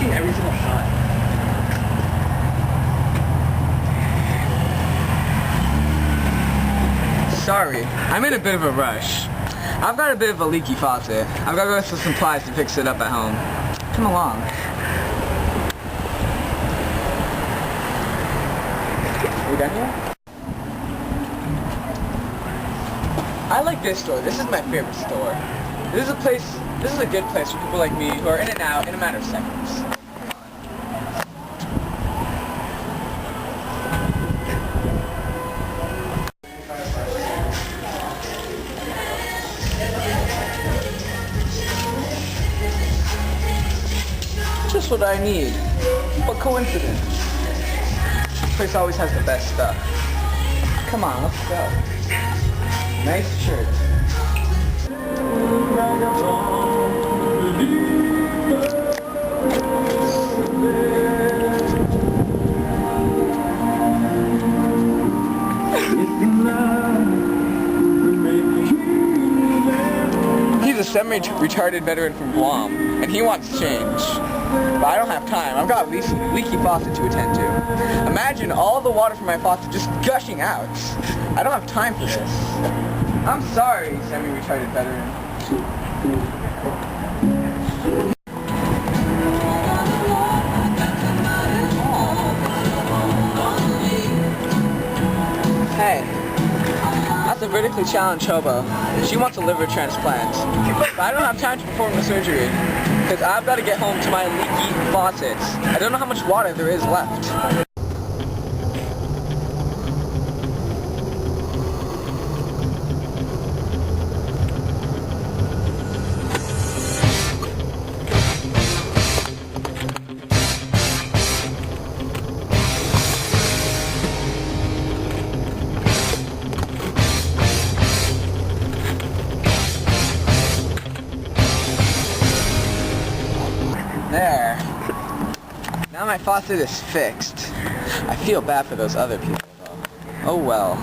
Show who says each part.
Speaker 1: leaking every single shot.
Speaker 2: Sorry, I'm in a bit of a rush. I've got a bit of a leaky faucet. I've got to go get some supplies to fix it up at home. Come along. Are we done here? I like this store. This is my favorite store. This is a good place for people like me who are in and out in a matter of seconds. Just what I need. What coincidence. This place always has the best stuff. Come on, let's go. Nice shirt. He's a semi-retarded veteran from Guam, and he wants change. But I don't have time. I've got a leaky faucet to attend to. Imagine all the water from my faucet just gushing out. I don't have time for this. I'm sorry, semi-retarded veteran. Hey, that's a vertically challenged hobo. She wants a liver transplant. But I don't have time to perform the surgery, because I've got to get home to my leaky faucets. I don't know how much water there is left. There. Now my faucet is fixed. I feel bad for those other people though. Oh well.